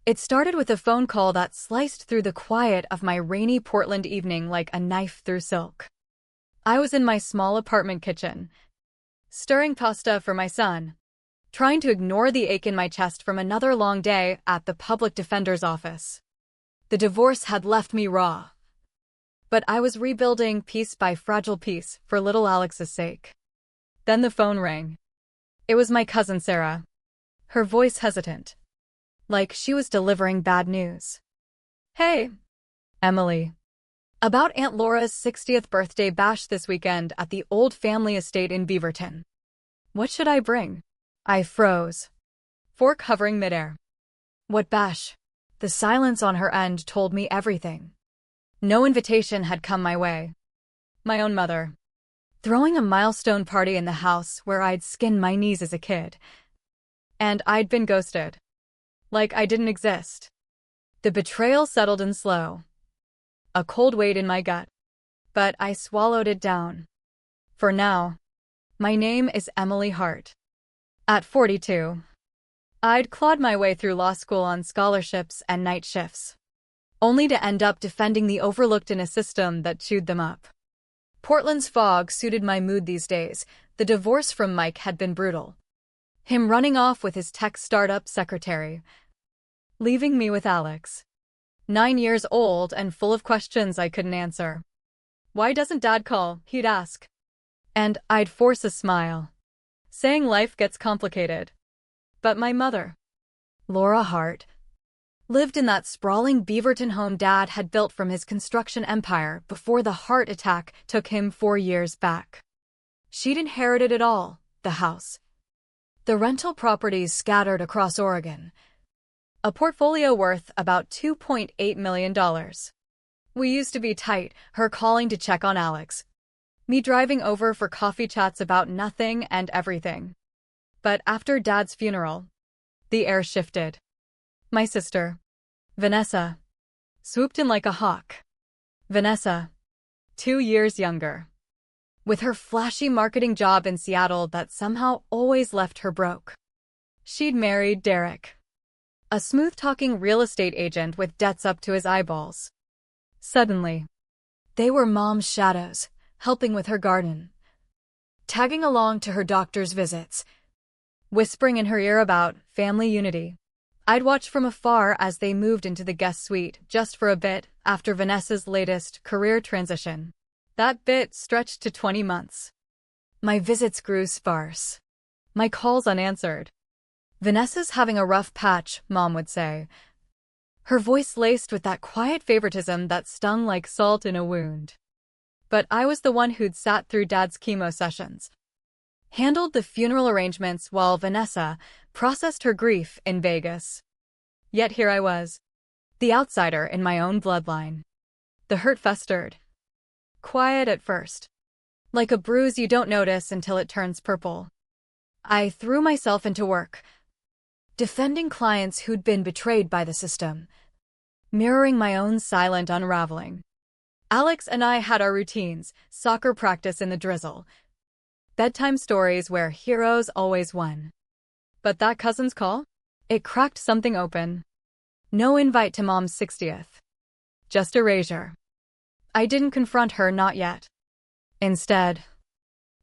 It started with a phone call that sliced through the quiet of my rainy Portland evening like a knife through silk. I was in my small apartment kitchen, stirring pasta for my son, trying to ignore the ache in my chest from another long day at the public defender's office. The divorce had left me raw, but I was rebuilding piece by fragile piece for little Alex's sake. Then the phone rang. It was my cousin Sarah, her voice hesitant, like she was delivering bad news. "Hey, Emily. About Aunt Laura's 60th birthday bash this weekend at the old family estate in Beaverton. What should I bring?" I froze, fork hovering midair. What bash? The silence on her end told me everything. No invitation had come my way. My own mother, throwing a milestone party in the house where I'd skinned my knees as a kid. And I'd been ghosted. Like I didn't exist. The betrayal settled in slow. A cold weight in my gut. But I swallowed it down. For now, my name is Emily Hart. At 42, I'd clawed my way through law school on scholarships and night shifts, only to end up defending the overlooked in a system that chewed them up. Portland's fog suited my mood these days. The divorce from Mike had been brutal. Him running off with his tech startup secretary, leaving me with Alex, 9 years old and full of questions I couldn't answer. "Why doesn't Dad call?" he'd ask. And I'd force a smile, saying life gets complicated. But my mother, Laura Hart, lived in that sprawling Beaverton home Dad had built from his construction empire before the heart attack took him 4 years back. She'd inherited it all, the house, the rental properties scattered across Oregon, a portfolio worth about $2.8 million. We used to be tight, her calling to check on Alex, me driving over for coffee chats about nothing and everything. But after Dad's funeral, the air shifted. My sister, Vanessa, swooped in like a hawk. Vanessa, 2 years younger, with her flashy marketing job in Seattle that somehow always left her broke. She'd married Derek, a smooth-talking real estate agent with debts up to his eyeballs. Suddenly, they were Mom's shadows, helping with her garden, tagging along to her doctor's visits, whispering in her ear about family unity. I'd watch from afar as they moved into the guest suite just for a bit after Vanessa's latest career transition. That bit stretched to 20 months. My visits grew sparse, my calls unanswered. "Vanessa's having a rough patch," Mom would say, her voice laced with that quiet favoritism that stung like salt in a wound. But I was the one who'd sat through Dad's chemo sessions, handled the funeral arrangements while Vanessa processed her grief in Vegas. Yet here I was, the outsider in my own bloodline. The hurt festered, quiet at first, like a bruise you don't notice until it turns purple. I threw myself into work, defending clients who'd been betrayed by the system, mirroring my own silent unraveling. Alex and I had our routines: soccer practice in the drizzle, bedtime stories where heroes always won. But that cousin's call? It cracked something open. No invite to Mom's 60th. Just erasure. I didn't confront her, not yet. Instead,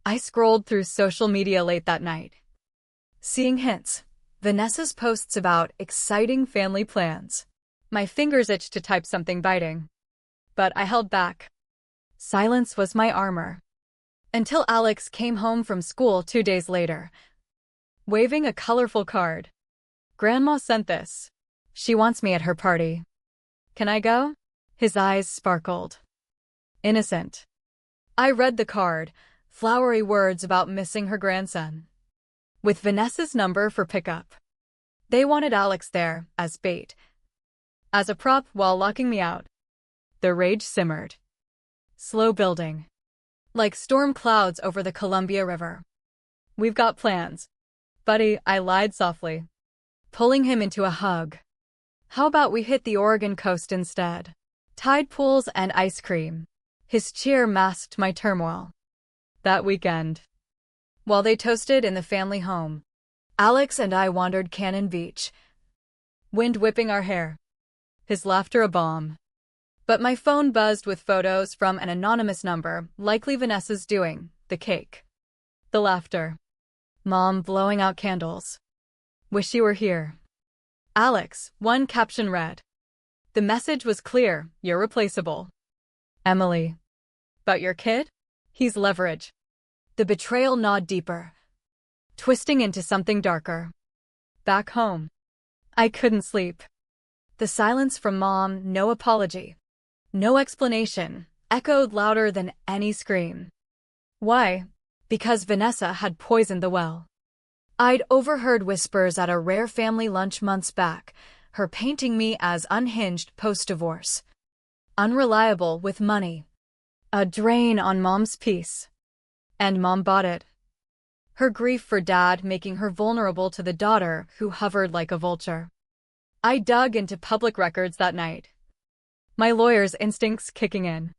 I scrolled through social media late that night, seeing hints, Vanessa's posts about exciting family plans. My fingers itched to type something biting, but I held back. Silence was my armor. Until Alex came home from school 2 days later, waving a colorful card. "Grandma sent this. She wants me at her party. Can I go?" His eyes sparkled. Innocent. I read the card, flowery words about missing her grandson, with Vanessa's number for pickup. They wanted Alex there, as bait, as a prop while locking me out. The rage simmered, slow building, like storm clouds over the Columbia River. "We've got plans, buddy," I lied softly, pulling him into a hug. "How about we hit the Oregon coast instead? Tide pools and ice cream." His cheer masked my turmoil. That weekend, while they toasted in the family home, Alex and I wandered Cannon Beach, wind whipping our hair, his laughter a bomb. But my phone buzzed with photos from an anonymous number, likely Vanessa's doing the cake. The laughter. Mom blowing out candles. Wish you were here. Alex, one caption read. The message was clear, you're replaceable. Emily. But your kid? He's leverage. The betrayal gnawed deeper, twisting into something darker. Back home. I couldn't sleep. The silence from Mom, no apology, no explanation, echoed louder than any scream. Why? Because Vanessa had poisoned the well. I'd overheard whispers at a rare family lunch months back, her painting me as unhinged post-divorce, unreliable with money, a drain on Mom's peace. And Mom bought it. Her grief for Dad making her vulnerable to the daughter who hovered like a vulture. I dug into public records that night, my lawyer's instincts kicking in.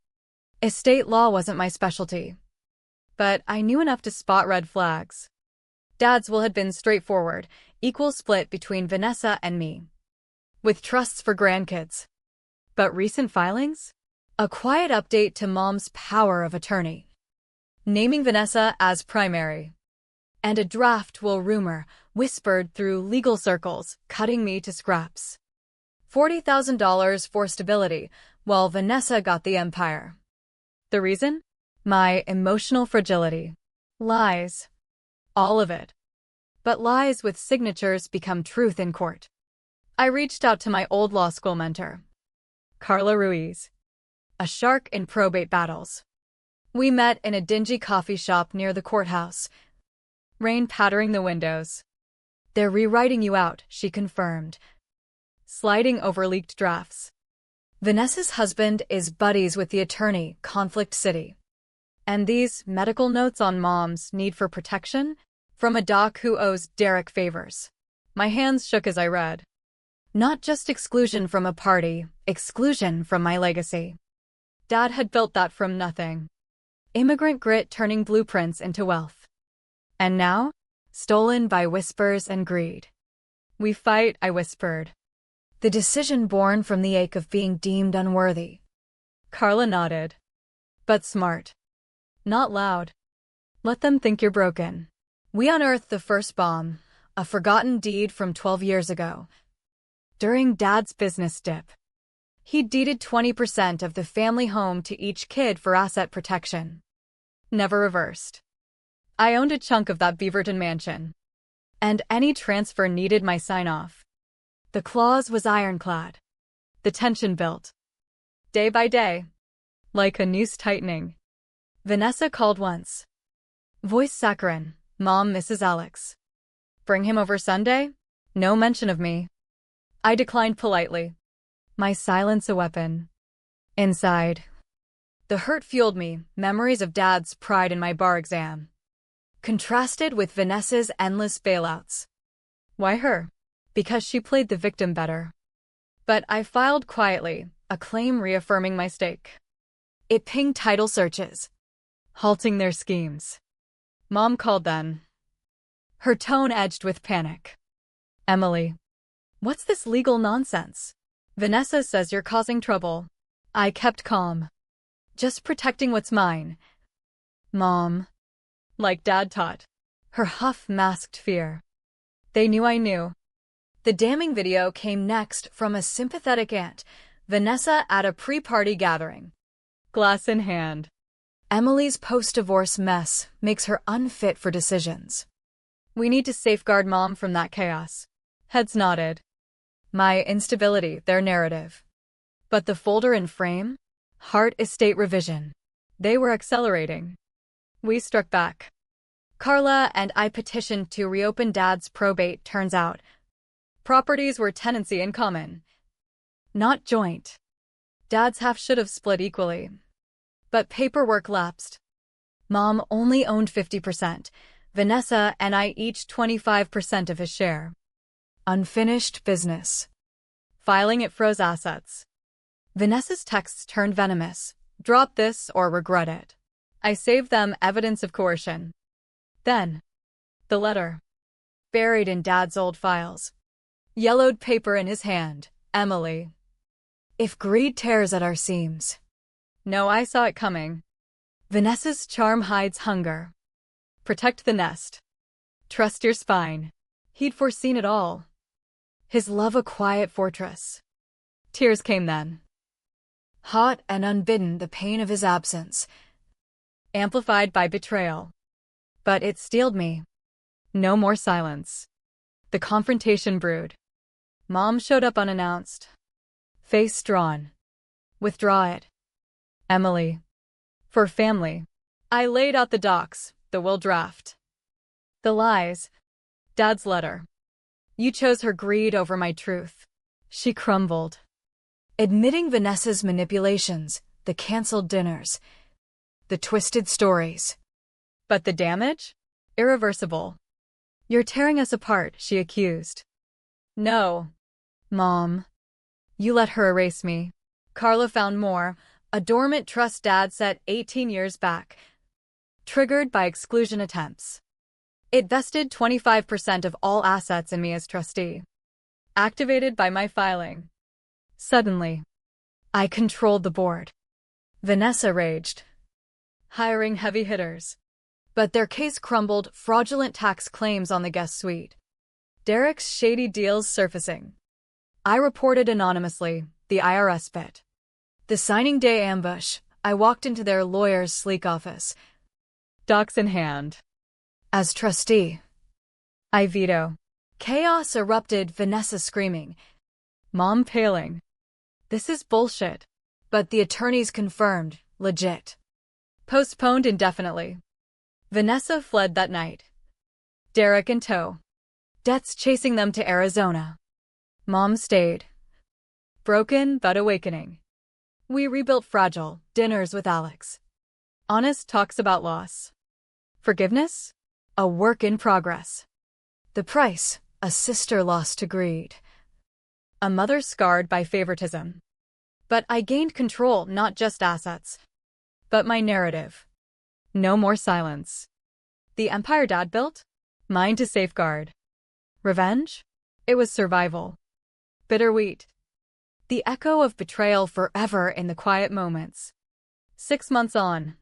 Estate law wasn't my specialty, but I knew enough to spot red flags. Dad's will had been straightforward, equal split between Vanessa and me, with trusts for grandkids. But recent filings? A quiet update to Mom's power of attorney, naming Vanessa as primary, and a draft will rumor whispered through legal circles, cutting me to scraps. $40,000 for stability, while Vanessa got the empire. The reason? My emotional fragility. Lies. All of it. But lies with signatures become truth in court. I reached out to my old law school mentor, Carla Ruiz, a shark in probate battles. We met in a dingy coffee shop near the courthouse, rain pattering the windows. They're rewriting you out, she confirmed, sliding over leaked drafts. Vanessa's husband is buddies with the attorney, Conflict City. And these medical notes on Mom's need for protection? From a doc who owes Derek favors. My hands shook as I read. Not just exclusion from a party, exclusion from my legacy. Dad had built that from nothing. Immigrant grit turning blueprints into wealth. And now? Stolen by whispers and greed. We fight, I whispered. The decision born from the ache of being deemed unworthy. Carla nodded. But smart. Not loud. Let them think you're broken. We unearthed the first bomb, a forgotten deed from 12 years ago. During Dad's business dip, he deeded 20% of the family home to each kid for asset protection. Never reversed. I owned a chunk of that Beaverton mansion, and any transfer needed my sign-off. The clause was ironclad. The tension built. Day by day. Like a noose tightening. Vanessa called once. Voice saccharine. Mom, Mrs. Alex. Bring him over Sunday? No mention of me. I declined politely. My silence a weapon. Inside. The hurt fueled me, memories of Dad's pride in my bar exam, contrasted with Vanessa's endless bailouts. Why her? Because she played the victim better. But I filed quietly, a claim reaffirming my stake. It pinged title searches, halting their schemes. Mom called then. Her tone edged with panic. Emily. What's this legal nonsense? Vanessa says you're causing trouble. I kept calm. Just protecting what's mine. Mom. Like Dad taught. Her huff masked fear. They knew I knew. The damning video came next from a sympathetic aunt, Vanessa at a pre-party gathering. Glass in hand. Emily's post-divorce mess makes her unfit for decisions. We need to safeguard Mom from that chaos. Heads nodded. My instability, their narrative. But the folder and frame? Hart estate revision. They were accelerating. We struck back. Carla and I petitioned to reopen Dad's probate, turns out. Properties were tenancy in common, not joint. Dad's half should have split equally. But paperwork lapsed. Mom only owned 50%. Vanessa and I each 25% of his share. Unfinished business. Filing it froze assets. Vanessa's texts turned venomous. Drop this or regret it. I saved them evidence of coercion. Then, the letter. Buried in Dad's old files. Yellowed paper in his hand. Emily. If greed tears at our seams. No, I saw it coming. Vanessa's charm hides hunger. Protect the nest. Trust your spine. He'd foreseen it all. His love a quiet fortress. Tears came then. Hot and unbidden the pain of his absence. Amplified by betrayal. But it steeled me. No more silence. The confrontation brewed. Mom showed up unannounced. Face drawn. Withdraw it. Emily. For family. I laid out the docs, the will draft. The lies. Dad's letter. You chose her greed over my truth. She crumbled. Admitting Vanessa's manipulations, the canceled dinners, the twisted stories. But the damage? Irreversible. You're tearing us apart, she accused. No. Mom. You let her erase me. Carla found more, a dormant trust Dad set 18 years back. Triggered by exclusion attempts. It vested 25% of all assets in me as trustee. Activated by my filing. Suddenly, I controlled the board. Vanessa raged. Hiring heavy hitters. But their case crumbled, fraudulent tax claims on the guest suite. Derek's shady deals surfacing. I reported anonymously, the IRS bit. The signing day ambush, I walked into their lawyer's sleek office. Docs in hand. As trustee. I veto. Chaos erupted, Vanessa screaming. Mom paling. This is bullshit. But the attorneys confirmed, legit. Postponed indefinitely. Vanessa fled that night. Derek in tow. Debts chasing them to Arizona. Mom stayed. Broken but awakening. We rebuilt fragile, dinners with Alex. Honest talks about loss. Forgiveness? A work in progress. The price, a sister lost to greed. A mother scarred by favoritism. But I gained control, not just assets. But my narrative. No more silence. The empire Dad built? Mine to safeguard. Revenge? It was survival. Bitter wheat. The echo of betrayal forever in the quiet moments. 6 months on.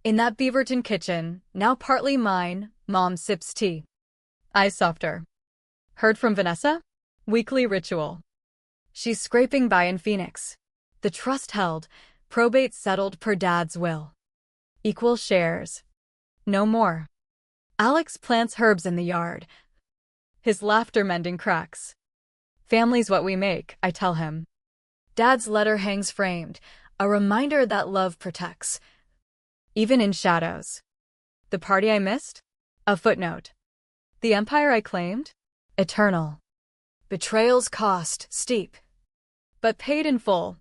In that Beaverton kitchen, now partly mine, Mom sips tea. Eyes softer. Heard from Vanessa? Weekly ritual. She's scraping by in Phoenix. The trust held, probate settled per Dad's will. Equal shares. No more. Alex plants herbs in the yard. His laughter mending cracks. Family's what we make, I tell him. Dad's letter hangs framed, a reminder that love protects. Even in shadows. The party I missed? A footnote. The empire I claimed? Eternal. Betrayal's cost, steep. But paid in full.